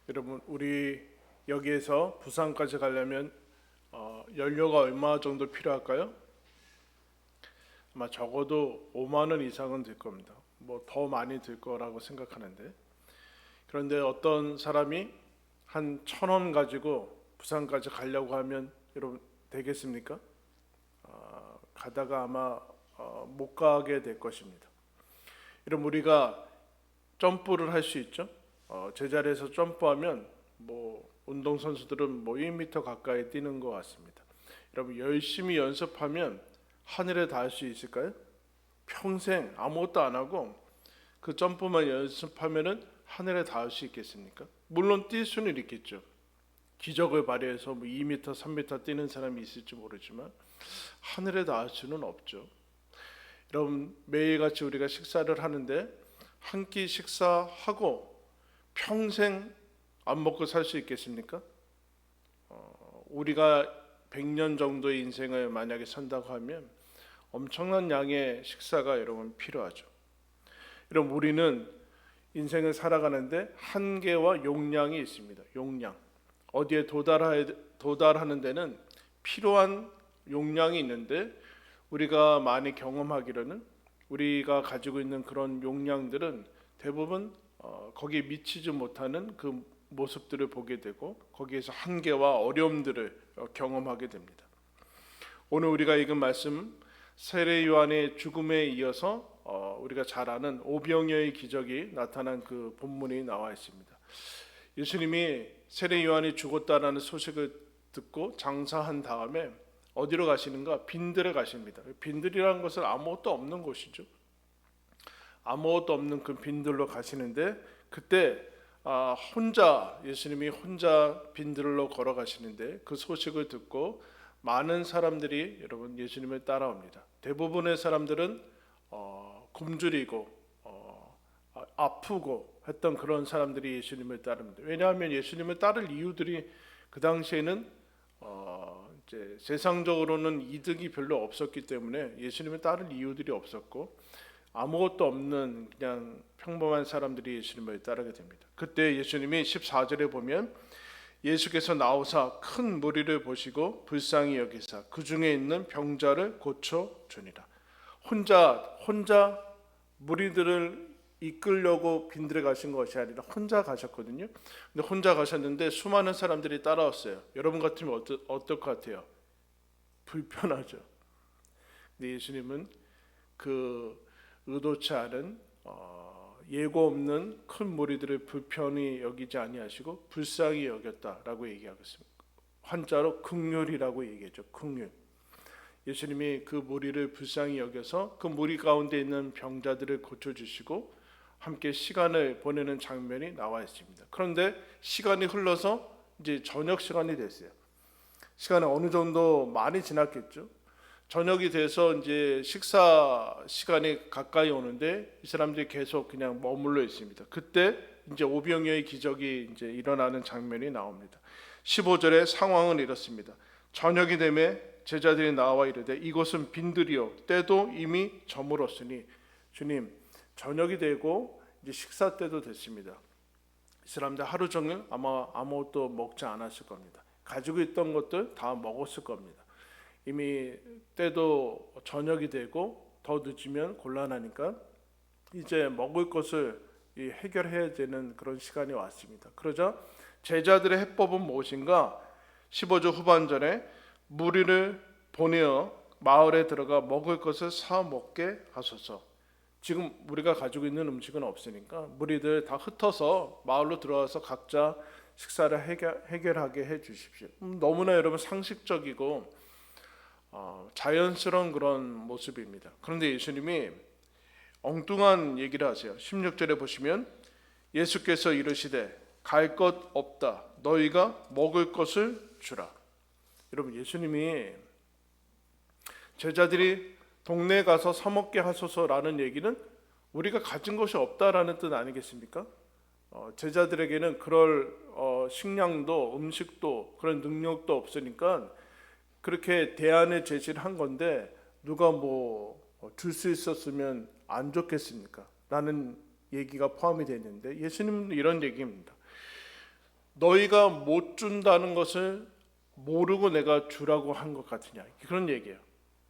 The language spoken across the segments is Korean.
여러분, 우리 여기에서 부산까지 가려면 연료가 얼마 정도 필요할까요? 아마 적어도 5만 원 이상은 들 겁니다. 뭐 더 많이 들 거라고 생각하는데, 그런데 어떤 사람이 한 1,000원 가지고 부산까지 가려고 하면 여러분 되겠습니까? 가다가 아마 못 가게 될 것입니다. 여러분, 우리가 점프를 할 수 있죠. 제자리에서 점프하면 뭐 운동 선수들은 뭐 1m 가까이 뛰는 것 같습니다. 여러분, 열심히 연습하면 하늘에 닿을 수 있을까요? 평생 아무것도 안 하고 그 점프만 연습하면은 하늘에 닿을 수 있겠습니까? 물론 뛸 수는 있겠죠. 기적을 발휘해서 뭐 2m, 3m 뛰는 사람이 있을지 모르지만 하늘에 닿을 수는 없죠. 여러분, 매일같이 우리가 식사를 하는데 한 끼 식사하고 평생 안 먹고 살 수 있겠습니까? 우리가 100년 정도의 인생을 만약에 산다고 하면 엄청난 양의 식사가 여러분 필요하죠. 여러분, 우리는 인생을 살아가는데 한계와 용량이 있습니다. 용량. 어디에 도달하는 데는 필요한 용량이 있는데, 우리가 많이 경험하기로는 우리가 가지고 있는 그런 용량들은 대부분 거기에 미치지 못하는 그 모습들을 보게 되고 거기에서 한계와 어려움들을 경험하게 됩니다. 오늘 우리가 읽은 말씀, 세례 요한의 죽음에 이어서 우리가 잘 아는 오병이어의 기적이 나타난 그 본문이 나와 있습니다. 예수님이 세례 요한이 죽었다라는 소식을 듣고 장사한 다음에 어디로 가시는가? 빈들에 가십니다. 빈들이라는 것은 아무것도 없는 곳이죠. 아무것도 없는 그 빈들로 가시는데, 그때 예수님이 혼자 빈들로 걸어가시는데 그 소식을 듣고 많은 사람들이 여러분 예수님을 따라옵니다. 대부분의 사람들은 굶주리고 아프고 했던 그런 사람들이 예수님을 따릅니다. 왜냐하면 예수님을 따를 이유들이 그 당시에는 이제 세상적으로는 이득이 별로 없었기 때문에 예수님을 따를 이유들이 없었고, 아무것도 없는 그냥 평범한 사람들이 예수님을 따르게 됩니다. 그때 예수님이 14절에 보면 예수께서 나오사 큰 무리를 보시고 불쌍히 여기사 그 중에 있는 병자를 고쳐 주니라. 혼자 무리들을 이끌려고 빈들에 가신 것이 아니라 혼자 가셨거든요. 근데 혼자 가셨는데 수많은 사람들이 따라왔어요. 여러분 같으면 어떨 것 같아요? 불편하죠. 근데 예수님은 그 의도치 않은 예고 없는 큰 무리들을 불편히 여기지 아니하시고 불쌍히 여겼다라고 얘기하고 있습니다. 한자로 긍휼이라고 얘기했죠. 긍휼. 예수님이 그 무리를 불쌍히 여겨서 그 무리 가운데 있는 병자들을 고쳐주시고 함께 시간을 보내는 장면이 나와 있습니다. 그런데 시간이 흘러서 이제 저녁 시간이 됐어요. 시간이 어느 정도 많이 지났겠죠. 저녁이 돼서 이제 식사 시간이 가까이 오는데 이 사람들이 계속 그냥 머물러 있습니다. 그때 이제 오병이어의 기적이 이제 일어나는 장면이 나옵니다. 15절의 상황은 이렇습니다. 저녁이 되매 제자들이 나와 이르되 이곳은 빈들이요 때도 이미 저물었으니, 주님, 저녁이 되고 이제 식사 때도 됐습니다. 이 사람들 하루 종일 아마 아무것도 먹지 않았을 겁니다. 가지고 있던 것들 다 먹었을 겁니다. 이미 때도 저녁이 되고 더 늦으면 곤란하니까 이제 먹을 것을 해결해야 되는 그런 시간이 왔습니다. 그러자 제자들의 해법은 무엇인가? 15절 후반전에 무리를 보내어 마을에 들어가 먹을 것을 사 먹게 하소서. 지금 우리가 가지고 있는 음식은 없으니까 무리들 다 흩어서 마을로 들어와서 각자 식사를 해결하게 해 주십시오. 너무나 여러분 상식적이고 자연스러운 그런 모습입니다. 그런데 예수님이 엉뚱한 얘기를 하세요. 16절에 보시면 예수께서 이르시되 갈 것 없다. 너희가 먹을 것을 주라. 여러분, 예수님이 제자들이 동네에 가서 사 먹게 하소서라는 얘기는 우리가 가진 것이 없다라는 뜻 아니겠습니까? 제자들에게는 그럴 식량도 음식도 그런 능력도 없으니까 그렇게 대안을 제시를 한 건데, 누가 뭐 줄 수 있었으면 안 좋겠습니까? 라는 얘기가 포함이 되어 있는데 예수님은 이런 얘기입니다. 너희가 못 준다는 것을 모르고 내가 주라고 한 것 같으냐, 그런 얘기예요.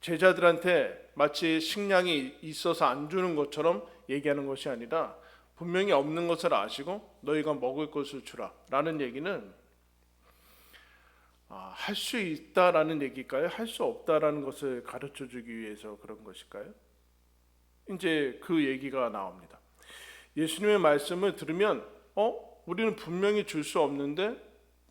제자들한테 마치 식량이 있어서 안 주는 것처럼 얘기하는 것이 아니라 분명히 없는 것을 아시고 너희가 먹을 것을 주라 라는 얘기는 할 수 있다라는 얘기일까요? 할 수 없다라는 것을 가르쳐 주기 위해서 그런 것일까요? 이제 그 얘기가 나옵니다. 예수님의 말씀을 들으면 우리는 분명히 줄 수 없는데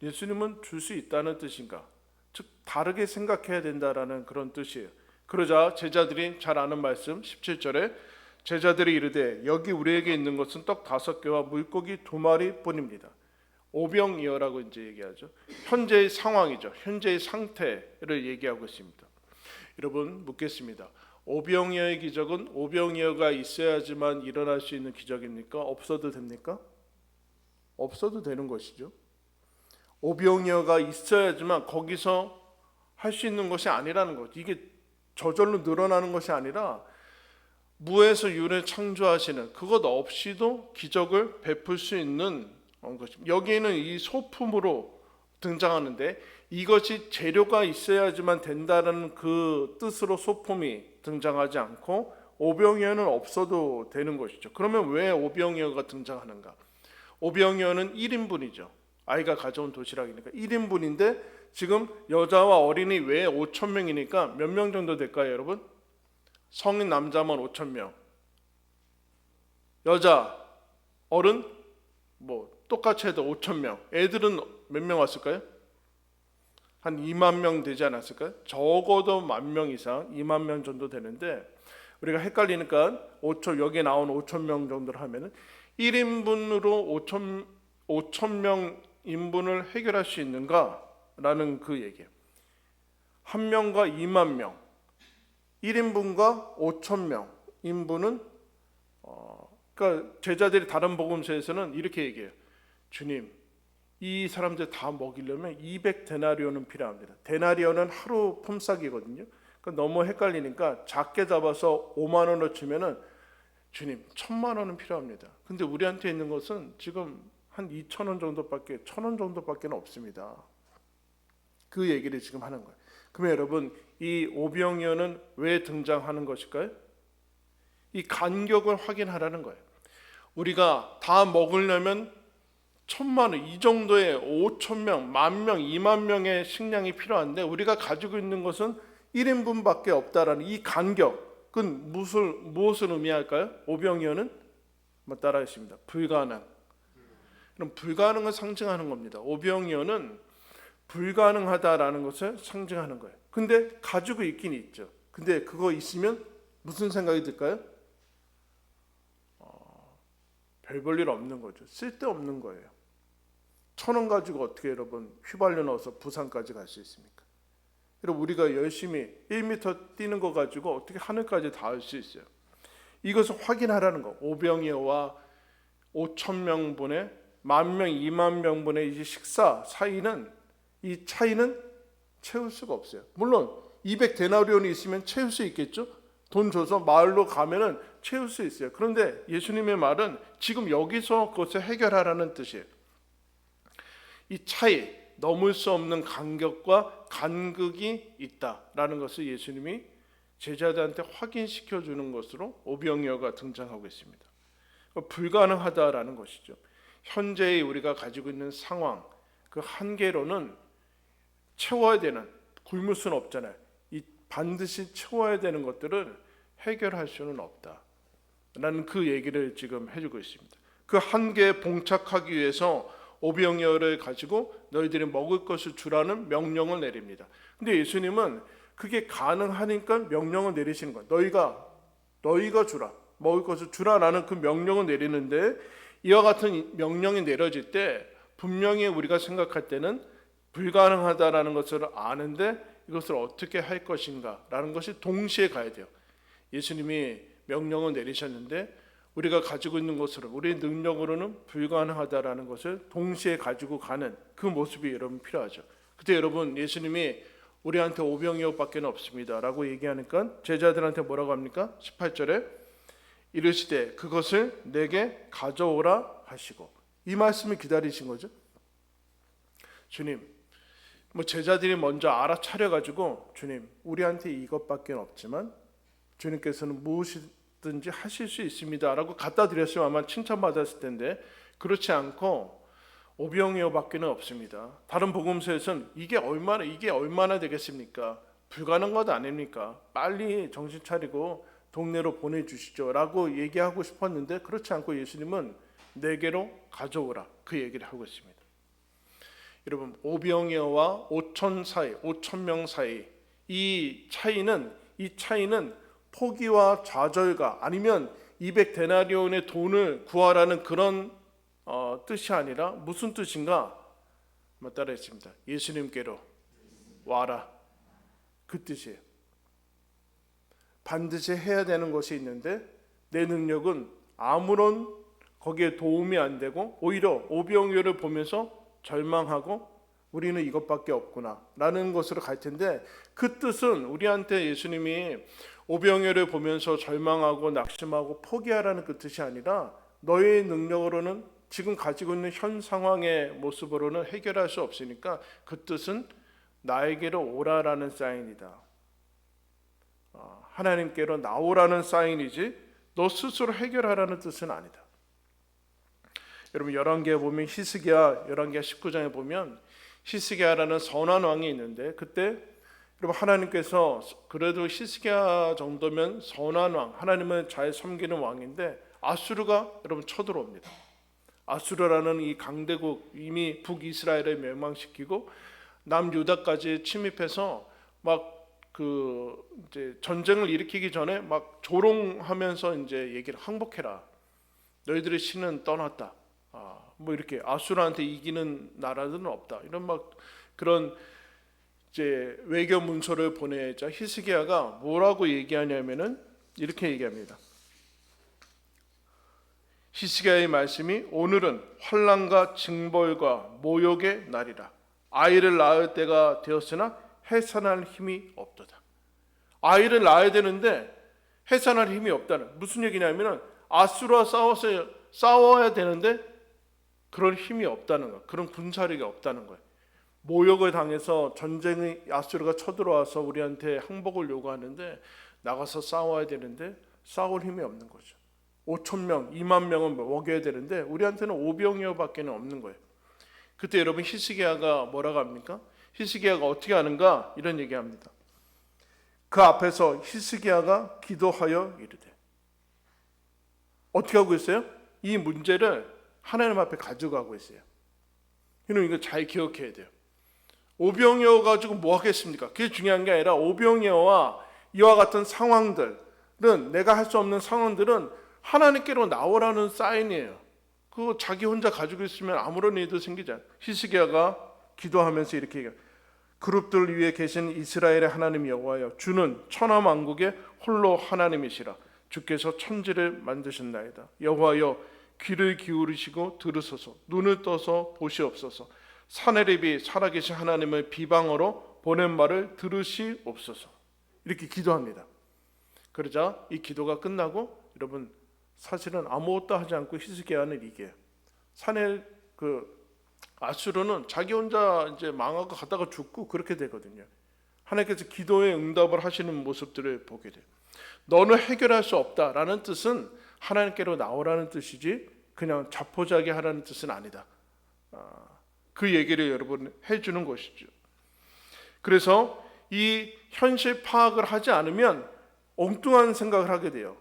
예수님은 줄 수 있다는 뜻인가? 즉 다르게 생각해야 된다라는 그런 뜻이에요. 그러자 제자들이 잘 아는 말씀 17절에 제자들이 이르되 여기 우리에게 있는 것은 떡 5개와 물고기 2마리 뿐입니다. 오병이어라고 이제 얘기하죠. 현재의 상황이죠. 현재의 상태를 얘기하고 있습니다. 여러분 묻겠습니다. 오병이어의 기적은 오병이어가 있어야지만 일어날 수 있는 기적입니까? 없어도 됩니까? 없어도 되는 것이죠. 오병이어가 있어야지만 거기서 할 수 있는 것이 아니라는 것. 이게 저절로 늘어나는 것이 아니라 무에서 유를 창조하시는 그것 없이도 기적을 베풀 수 있는 것입니다. 여기에는 이 소품으로 등장하는데 이것이 재료가 있어야지만 된다는 그 뜻으로 소품이 등장하지 않고 오병이어는 없어도 되는 것이죠. 그러면 왜 오병이어가 등장하는가? 오병이어는 1인분이죠. 아이가 가져온 도시락이니까 1인분인데 지금 여자와 어린이 외에 5,000명이니까 몇 명 정도 될까요, 여러분? 성인 남자만 5,000명, 여자, 어른 똑같이 해도 5,000명. 애들은 몇 명 왔을까요? 한 2만 명 되지 않았을까요? 적어도 1,000,000 이상, 2만 명 정도 되는데 우리가 헷갈리니까 여기에 나온 5,000명 정도를 하면은 1인분으로 5,000명 인분을 해결할 수 있는가라는 그 얘기예요. 1명과 2만 명, 1인분과 5,000명 인분은 그러니까 제자들이 다른 복음서에서는 이렇게 얘기해요. 주님, 이 사람들 다 먹이려면 200데나리온은 필요합니다. 데나리온은 하루 품삯이거든요. 그러니까 너무 헷갈리니까 작게 잡아서 5만 원을 주면은 주님 1,000만 원은 필요합니다. 근데 우리한테 있는 것은 지금 한 2,000원 정도밖에 1,000원 정도밖에 없습니다. 그 얘기를 지금 하는 거예요. 그러면 여러분 이 오병이어는 왜 등장하는 것일까요? 이 간격을 확인하라는 거예요. 우리가 다 먹으려면 1,000만 원, 이 정도의 5,000명, 10,000명, 2만 명의 식량이 필요한데 우리가 가지고 있는 것은 1인분밖에 없다라는 이 간격은 무엇을 의미할까요? 오병이어는 따라하십니다. 불가능. 그럼 불가능을 상징하는 겁니다. 오병이어는 불가능하다라는 것을 상징하는 거예요. 근데 가지고 있긴 있죠. 근데 그거 있으면 무슨 생각이 들까요? 별 볼 일 없는 거죠. 쓸데없는 거예요. 1,000원 가지고 어떻게 여러분 휘발유 넣어서 부산까지 갈 수 있습니까? 여러분 우리가 열심히 1m 뛰는 거 가지고 어떻게 하늘까지 닿을 수 있어요? 이것을 확인하라는 거. 오병이어와 5,000명분의 10,000명, 2만 명분의 이 식사 사이는 이 차이는 채울 수가 없어요. 물론 200데나리온이 있으면 채울 수 있겠죠. 돈 줘서 마을로 가면은 채울 수 있어요. 그런데 예수님의 말은 지금 여기서 그것을 해결하라는 뜻이에요. 이 차이, 넘을 수 없는 간격과 간극이 있다라는 것을 예수님이 제자들한테 확인시켜 주는 것으로 오병이어가 등장하고 있습니다. 불가능하다라는 것이죠. 현재의 우리가 가지고 있는 상황, 그 한계로는 채워야 되는, 굶을 수는 없잖아요. 이 반드시 채워야 되는 것들을 해결할 수는 없다라는 그 얘기를 지금 해주고 있습니다. 그 한계에 봉착하기 위해서 오병이어를 가지고 너희들이 먹을 것을 주라는 명령을 내립니다. 근데 예수님은 그게 가능하니까 명령을 내리시는 거예요. 너희가 주라, 먹을 것을 주라라는 그 명령을 내리는데 이와 같은 명령이 내려질 때 분명히 우리가 생각할 때는 불가능하다라는 것을 아는데 이것을 어떻게 할 것인가라는 것이 동시에 가야 돼요. 예수님이 명령을 내리셨는데 우리가 가지고 있는 것으로 우리의 능력으로는 불가능하다라는 것을 동시에 가지고 가는 그 모습이 여러분 필요하죠. 그때 여러분 예수님이 우리한테 오병이어밖에 없습니다 라고 얘기하니까 제자들한테 뭐라고 합니까? 18절에 이르시되 그것을 내게 가져오라 하시고 이 말씀을 기다리신 거죠. 주님, 뭐 제자들이 먼저 알아차려가지고 주님, 우리한테 이것밖에 없지만 주님께서는 무엇이든지 하실 수 있습니다라고 갖다 드렸으면 아마 칭찬받았을 텐데 그렇지 않고 오병이어밖에는 없습니다. 다른 복음서에서는 이게 얼마나 되겠습니까? 불가능한 것 아닙니까? 빨리 정신 차리고 동네로 보내주시죠라고 얘기하고 싶었는데 그렇지 않고 예수님은 내게로 가져오라 그 얘기를 하고 있습니다. 여러분, 오병이어와 5,000명 사이 이 차이는 포기와 좌절과 아니면 200데나리온의 돈을 구하라는 그런 뜻이 아니라 무슨 뜻인가? 따라했습니다. 예수님께로 와라. 그 뜻이에요. 반드시 해야 되는 것이 있는데 내 능력은 아무런 거기에 도움이 안 되고 오히려 오병이어를 보면서 절망하고 우리는 이것밖에 없구나 라는 것으로 갈 텐데 그 뜻은 우리한테 예수님이 오병이어를 보면서 절망하고 낙심하고 포기하라는 그 뜻이 아니라 너의 능력으로는 지금 가지고 있는 현 상황의 모습으로는 해결할 수 없으니까 그 뜻은 나에게로 오라라는 사인이다. 하나님께로 나오라는 사인이지 너 스스로 해결하라는 뜻은 아니다. 여러분 열왕기에 보면 히스기야 열왕기야 19장에 보면 히스기야라는 선한 왕이 있는데 그때 여러분 하나님께서 그래도 히스기야 정도면 선한 왕 하나님을 잘 섬기는 왕인데 아수르가 여러분 쳐들어옵니다. 아수르라는 이 강대국 이미 북이스라엘을 멸망시키고 남유다까지 침입해서 막 이제 전쟁을 일으키기 전에 막 조롱하면서 이제 얘기를 항복해라. 너희들의 신은 떠났다. 뭐 이렇게 아수르한테 이기는 나라들은 없다. 이런 막 그런 이제 외교 문서를 보내자 히스기야가 뭐라고 얘기하냐면은 이렇게 얘기합니다. 히스기야의 말씀이 오늘은 환난과 징벌과 모욕의 날이라. 아이를 낳을 때가 되었으나 해산할 힘이 없도다. 아이를 낳아야 되는데 해산할 힘이 없다는 무슨 얘기냐면은 아수르와 싸워야 되는데 그런 힘이 없다는 거, 그런 군사력이 없다는 거예요. 모욕을 당해서 전쟁의 아수르가 쳐들어와서 우리한테 항복을 요구하는데 나가서 싸워야 되는데 싸울 힘이 없는 거죠. 5,000명, 2만 명은 먹여야 되는데 우리한테는 오병이어밖에 없는 거예요. 그때 여러분 히스기야가 뭐라고 합니까? 히스기야가 어떻게 하는가? 이런 얘기합니다. 그 앞에서 히스기야가 기도하여 이르되 어떻게 하고 있어요? 이 문제를 하나님 앞에 가져가고 있어요. 여러분 이거 잘 기억해야 돼요. 오병이어 가지고 뭐 하겠습니까? 그게 중요한 게 아니라 오병이어와 이와 같은 상황들은 내가 할 수 없는 상황들은 하나님께로 나오라는 사인이에요. 그거 자기 혼자 가지고 있으면 아무런 일도 생기지 않아요. 히스기야가 기도하면서 이렇게 얘기해요. 그룹들 위에 계신 이스라엘의 하나님 여호와여 주는 천하만국의 홀로 하나님이시라. 주께서 천지를 만드셨나이다. 여호와여 귀를 기울이시고 들으소서. 눈을 떠서 보시옵소서. 사내립이 살아계신 하나님을 비방으로 보낸 말을 들으시옵소서. 이렇게 기도합니다. 그러자 이 기도가 끝나고 여러분 사실은 아무것도 하지 않고 히스기야는 이겨요. 아수르는 자기 혼자 이제 망하고 가다가 죽고 그렇게 되거든요. 하나님께서 기도에 응답을 하시는 모습들을 보게 돼요. 너는 해결할 수 없다라는 뜻은 하나님께로 나오라는 뜻이지 그냥 자포자기 하라는 뜻은 아니다. 그 얘기를 여러분 해주는 것이죠. 그래서 이 현실 파악을 하지 않으면 엉뚱한 생각을 하게 돼요.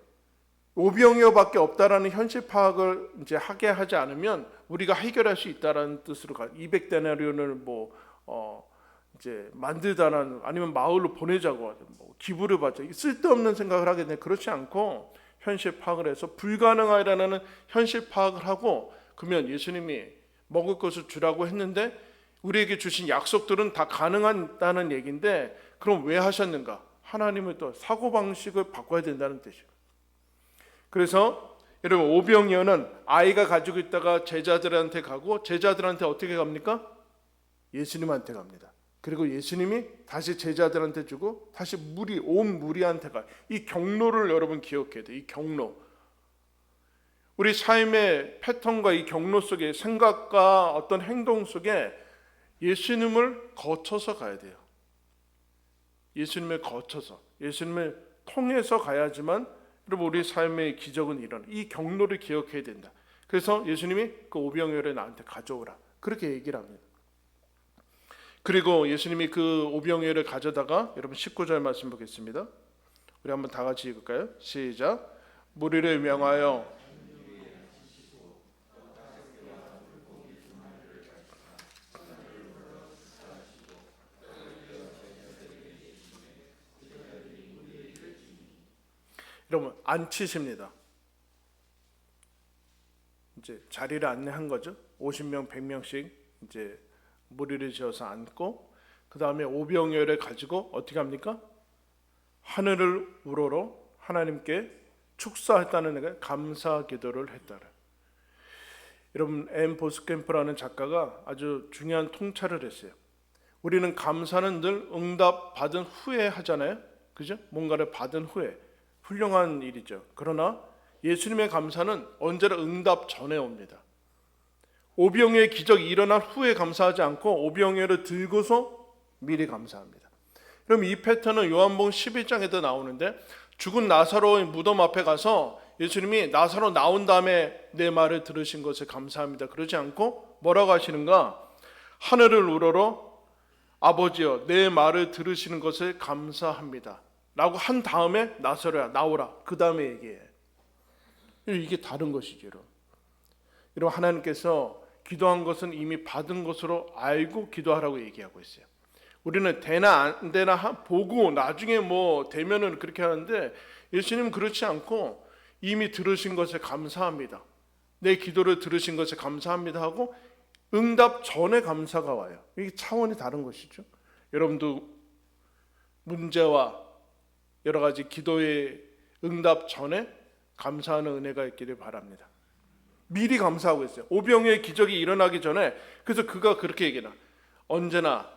오병이어밖에 없다라는 현실 파악을 이제 하게 하지 않으면 우리가 해결할 수 있다라는 뜻으로 200데나리온을 이제 만들다라는 아니면 마을로 보내자고 기부를 받자 쓸데없는 생각을 하게 되는데 그렇지 않고 현실 파악을 해서 불가능하다는 현실 파악을 하고 그러면 예수님이 먹을 것을 주라고 했는데 우리에게 주신 약속들은 다 가능하다는 얘기인데 그럼 왜 하셨는가? 하나님을 또 사고방식을 바꿔야 된다는 뜻이에요. 그래서 여러분 오병이어는 아이가 가지고 있다가 제자들한테 가고 제자들한테 어떻게 갑니까? 예수님한테 갑니다. 그리고 예수님이 다시 제자들한테 주고 다시 온 무리한테 가요. 이 경로를 여러분 기억해야 돼요. 이 경로. 우리 삶의 패턴과 이 경로 속에 생각과 어떤 행동 속에 예수님을 거쳐서 가야 돼요. 예수님을 거쳐서, 예수님을 통해서 가야지만 여러분 우리 삶의 기적은 일어나. 이 경로를 기억해야 된다. 그래서 예수님이 그 오병이어를 나한테 가져오라, 그렇게 얘기를 합니다. 그리고 예수님이 그 오병이어를 가져다가, 여러분 19절 말씀 보겠습니다. 우리 한번 다 같이 읽을까요? 시작. 무리를 명하여 여러분 앉히십니다. 이제 자리를 안내한 거죠. 50명, 100명씩 이제 무리를 지어서 앉고, 그 다음에 오병이어를 가지고 어떻게 합니까? 하늘을 우러러 하나님께 축사했다는 게 감사 기도를 했다라. 여러분 엠 보스캠프라는 작가가 아주 중요한 통찰을 했어요. 우리는 감사는 늘 응답 받은 후에 하잖아요. 그죠? 뭔가를 받은 후에. 훌륭한 일이죠. 그러나 예수님의 감사는 언제나 응답 전에 옵니다. 오병이어의 기적이 일어난 후에 감사하지 않고 오병이어를 들고서 미리 감사합니다. 그럼 이 패턴은 요한복음 11장에도 나오는데, 죽은 나사로의 무덤 앞에 가서 예수님이 나사로 나온 다음에 내 말을 들으신 것을 감사합니다, 그러지 않고 뭐라고 하시는가? 하늘을 우러러 아버지여 내 말을 들으시는 것을 감사합니다 라고 한 다음에 나사로야 나오라, 그 다음에 얘기해. 이게 다른 것이죠. 여러분 하나님께서 기도한 것은 이미 받은 것으로 알고 기도하라고 얘기하고 있어요. 우리는 되나 안 되나 보고 나중에 뭐 되면은 그렇게 하는데, 예수님은 그렇지 않고 이미 들으신 것에 감사합니다, 내 기도를 들으신 것에 감사합니다 하고 응답 전에 감사가 와요. 이게 차원이 다른 것이죠. 여러분도 문제와 여러 가지 기도의 응답 전에 감사하는 은혜가 있기를 바랍니다. 미리 감사하고 있어요. 오병이어의 기적이 일어나기 전에. 그래서 그가 그렇게 얘기나, 언제나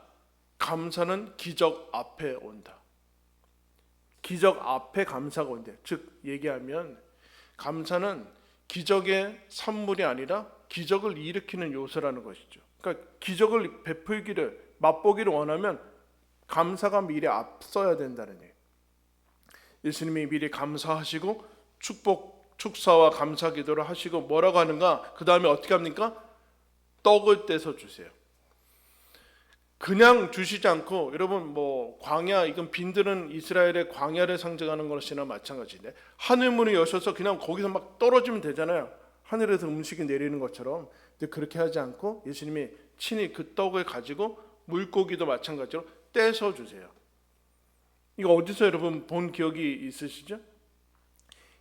감사는 기적 앞에 온다. 기적 앞에 감사가 온다. 즉 얘기하면 감사는 기적의 산물이 아니라 기적을 일으키는 요소라는 것이죠. 그러니까 기적을 베풀기를 맛보기를 원하면 감사가 미리 앞서야 된다는 얘기예요. 예수님이 미리 감사하시고 축사와 감사 기도를 하시고 뭐라고 하는가? 그 다음에 어떻게 합니까? 떡을 떼서 주세요. 그냥 주시지 않고, 여러분 뭐 광야, 이건 빈들은 이스라엘의 광야를 상징하는 것이나 마찬가지인데, 하늘문을 여셔서 그냥 거기서 막 떨어지면 되잖아요. 하늘에서 음식이 내리는 것처럼. 근데 그렇게 하지 않고 예수님이 친히 그 떡을 가지고 물고기도 마찬가지로 떼서 주세요. 이거 어디서 여러분 본 기억이 있으시죠?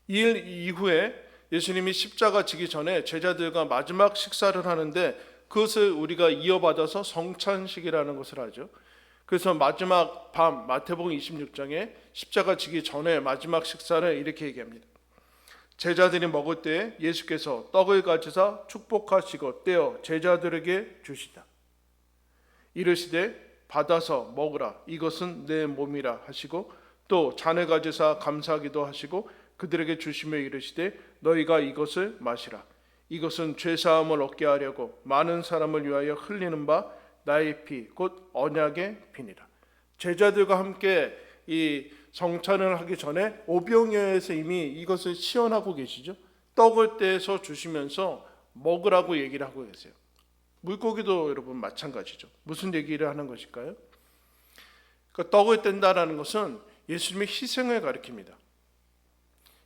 이 일 이후에 예수님이 십자가 지기 전에 제자들과 마지막 식사를 하는데, 그것을 우리가 이어받아서 성찬식이라는 것을 하죠. 그래서 마지막 밤 마태복음 26장에 십자가 지기 전에 마지막 식사를 이렇게 얘기합니다. 제자들이 먹을 때 예수께서 떡을 가지사 축복하시고 떼어 제자들에게 주시다. 이르시되 받아서 먹으라, 이것은 내 몸이라 하시고, 또 잔을 가지사 감사하기도 하시고 그들에게 주시며 이르시되 너희가 이것을 마시라, 이것은 죄사함을 얻게 하려고 많은 사람을 위하여 흘리는 바 나의 피 곧 언약의 피니라. 제자들과 함께 이 성찬을 하기 전에 오병이어에서 이미 이것을 시연하고 계시죠. 떡을 떼서 주시면서 먹으라고 얘기를 하고 계세요. 물고기도 여러분 마찬가지죠. 무슨 얘기를 하는 것일까요? 그러니까 떡을 뗀다라는 것은 예수님의 희생을 가리킵니다.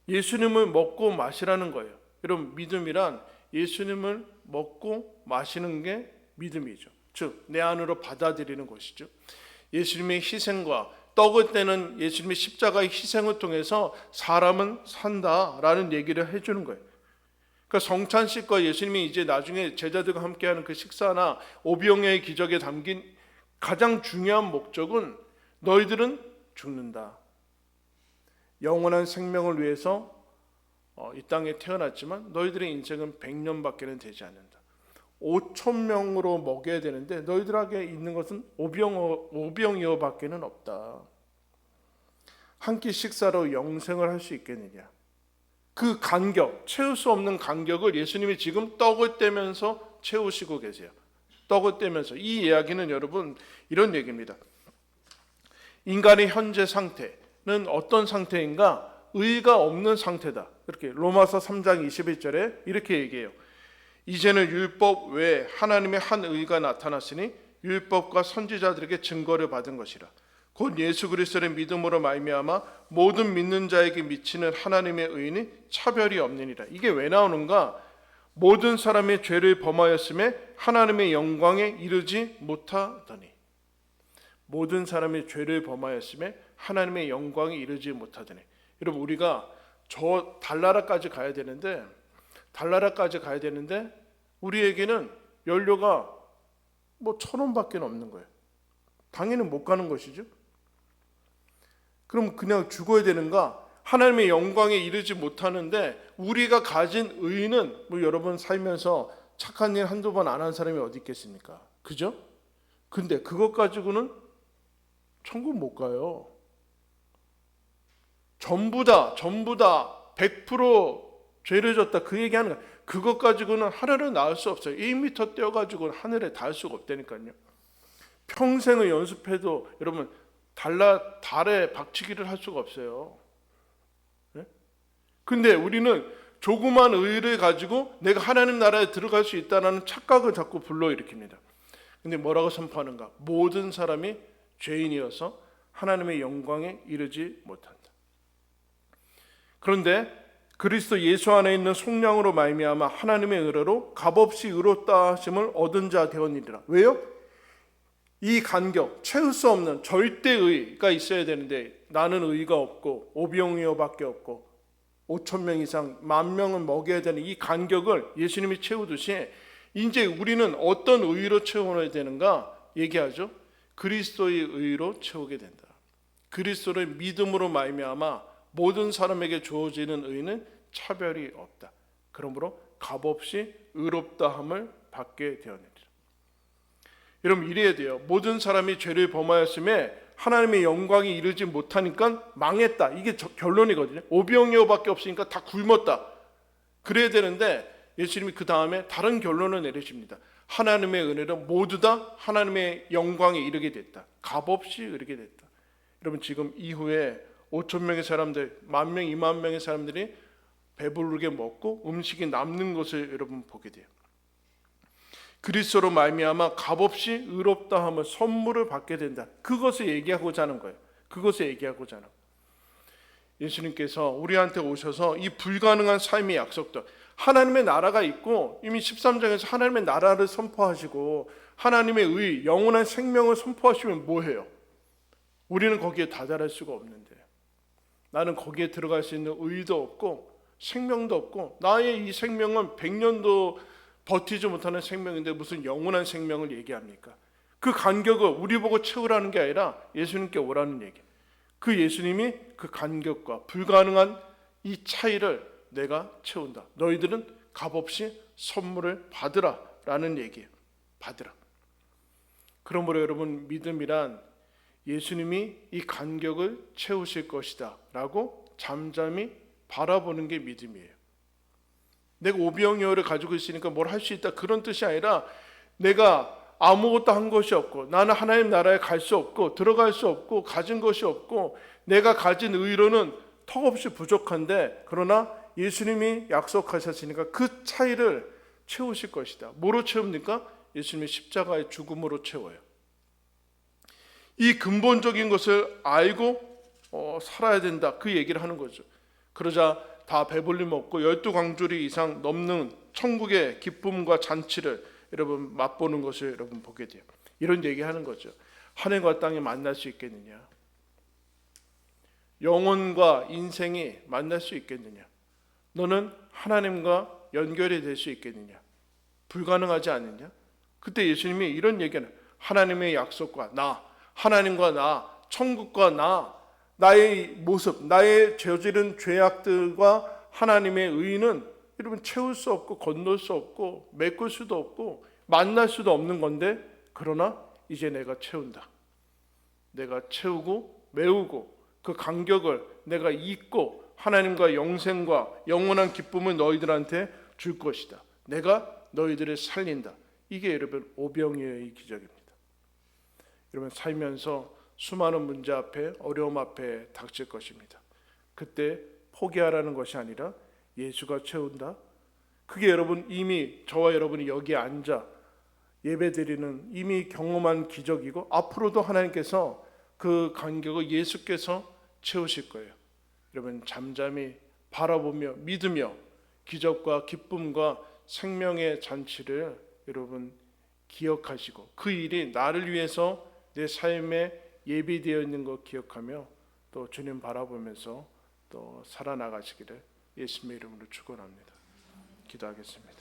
예수님을 먹고 마시라는 거예요. 여러분 믿음이란 예수님을 먹고 마시는 게 믿음이죠. 즉 내 안으로 받아들이는 것이죠. 예수님의 희생과 떡을 떼는 예수님의 십자가의 희생을 통해서 사람은 산다라는 얘기를 해주는 거예요. 그러니까 성찬식과 예수님이 이제 나중에 제자들과 함께하는 그 식사나 오병이어의 기적에 담긴 가장 중요한 목적은 너희들은 죽는다. 영원한 생명을 위해서 이 땅에 태어났지만 너희들의 인생은 100년밖에는 되지 않는다. 5,000명으로 먹여야 되는데 너희들에게 있는 것은 오병이어밖에는 없다. 한 끼 식사로 영생을 할 수 있겠느냐. 그 간격, 채울 수 없는 간격을 예수님이 지금 떡을 떼면서 채우시고 계세요. 떡을 떼면서, 이 이야기는 여러분 이런 얘기입니다. 인간의 현재 상태는 어떤 상태인가? 의가 없는 상태다. 이렇게 로마서 3장 21절에 이렇게 얘기해요. 이제는 율법 외에 하나님의 한 의가 나타났으니 율법과 선지자들에게 증거를 받은 것이라. 곧 예수 그리스도의 믿음으로 말미암아 모든 믿는 자에게 미치는 하나님의 의는 차별이 없느니라. 이게 왜 나오는가? 모든 사람의 죄를 범하였음에 하나님의 영광에 이르지 못하더니, 모든 사람의 죄를 범하였음에 하나님의 영광에 이르지 못하더니. 여러분, 우리가 저 달나라까지 가야 되는데 우리에게는 연료가 뭐 1,000원밖에 없는 거예요. 당연히 못 가는 것이죠. 그럼 그냥 죽어야 되는가? 하나님의 영광에 이르지 못하는데 우리가 가진 의는, 뭐 여러분 살면서 착한 일 한두 번 안 한 사람이 어디 있겠습니까? 그죠? 근데 그것 가지고는 천국 못 가요. 전부 다 100% 죄를 졌다, 그 얘기하는 거예요. 그것 가지고는 하늘을 낳을 수 없어요. 1m 떼어가지고는 하늘에 닿을 수가 없다니까요. 평생을 연습해도 여러분 달에 박치기를 할 수가 없어요. 네? 근데 우리는 조그만 의를 가지고 내가 하나님 나라에 들어갈 수 있다는 착각을 자꾸 불러일으킵니다. 근데 뭐라고 선포하는가? 모든 사람이 죄인이어서 하나님의 영광에 이르지 못한다. 그런데 그리스도 예수 안에 있는 속량으로 말미암아 하나님의 은혜로 값없이 의롭다 하심을 얻은 자 되었느니라. 왜요? 이 간격, 채울 수 없는 절대의가 있어야 되는데 나는 의가 없고 오병이어밖에 없고 5,000명 이상 10,000명을 먹여야 되는 이 간격을 예수님이 채우듯이 이제 우리는 어떤 의로 채워야 되는가 얘기하죠. 그리스도의 의로 채우게 된다. 그리스도의 믿음으로 말미암아 모든 사람에게 주어지는 의는 차별이 없다. 그러므로 값없이 의롭다함을 받게 되었느니라. 여러분, 이래야 돼요. 모든 사람이 죄를 범하였음에 하나님의 영광이 이르지 못하니까 망했다. 이게 결론이거든요. 오병이어밖에 없으니까 다 굶었다. 그래야 되는데 예수님이 그 다음에 다른 결론을 내리십니다. 하나님의 은혜로 모두 다 하나님의 영광에 이르게 됐다. 값없이 이르게 됐다. 여러분, 지금 이후에 5,000명의 사람들, 10,000명, 20,000명의 사람들이 배부르게 먹고 음식이 남는 것을 여러분 보게 돼요. 그리스도로 말미암아 값없이 의롭다 하면 선물을 받게 된다. 그것을 얘기하고자 하는 거예요. 그것을 얘기하고자 하는 거예요. 예수님께서 우리한테 오셔서 이 불가능한 삶의 약속들, 하나님의 나라가 있고 이미 13장에서 하나님의 나라를 선포하시고 하나님의 의, 영원한 생명을 선포하시면 뭐해요? 우리는 거기에 다다를 수가 없는데, 나는 거기에 들어갈 수 있는 의도 없고 생명도 없고 나의 이 생명은 100년도 버티지 못하는 생명인데 무슨 영원한 생명을 얘기합니까? 그 간격을 우리 보고 채우라는 게 아니라 예수님께 오라는 얘기. 그 예수님이 그 간격과 불가능한 이 차이를 내가 채운다. 너희들은 값없이 선물을 받으라 라는 얘기예요. 받으라. 그러므로 여러분, 믿음이란 예수님이 이 간격을 채우실 것이다 라고 잠잠히 바라보는 게 믿음이에요. 내가 오병이어를 가지고 있으니까 뭘 할 수 있다, 그런 뜻이 아니라 내가 아무것도 한 것이 없고 나는 하나님 나라에 갈 수 없고 들어갈 수 없고 가진 것이 없고 내가 가진 의로는 턱없이 부족한데, 그러나 예수님이 약속하셨으니까 그 차이를 채우실 것이다. 뭐로 채웁니까? 예수님의 십자가의 죽음으로 채워요. 이 근본적인 것을 알고 살아야 된다, 그 얘기를 하는 거죠. 그러자 다 배불리 먹고 12광주리 이상 넘는 천국의 기쁨과 잔치를 여러분 맛보는 것을 여러분 보게 돼요. 이런 얘기하는 거죠. 하늘과 땅이 만날 수 있겠느냐? 영혼과 인생이 만날 수 있겠느냐? 너는 하나님과 연결이 될 수 있겠느냐? 불가능하지 않느냐? 그때 예수님이 이런 얘기는, 하나님의 약속과 나, 하나님과 나, 천국과 나, 나의 모습, 나의 저지른 죄악들과 하나님의 의는 여러분 채울 수 없고 건널 수 없고 메꿀 수도 없고 만날 수도 없는 건데, 그러나 이제 내가 채운다. 내가 채우고 메우고 그 간격을 내가 잇고 하나님과 영생과 영원한 기쁨을 너희들한테 줄 것이다. 내가 너희들을 살린다. 이게 여러분 오병이어의 기적입니다. 여러분 살면서 수많은 문제 앞에 어려움 앞에 닥칠 것입니다. 그때 포기하라는 것이 아니라 예수가 채운다. 그게 여러분 이미 저와 여러분이 여기에 앉아 예배드리는 이미 경험한 기적이고 앞으로도 하나님께서 그 간격을 예수께서 채우실 거예요. 여러분 잠잠히 바라보며 믿으며 기적과 기쁨과 생명의 잔치를 여러분 기억하시고 그 일이 나를 위해서 내 삶에 예비되어 있는 것 기억하며 또 주님 바라보면서 또 살아나가시기를 예수님의 이름으로 축원합니다. 기도하겠습니다.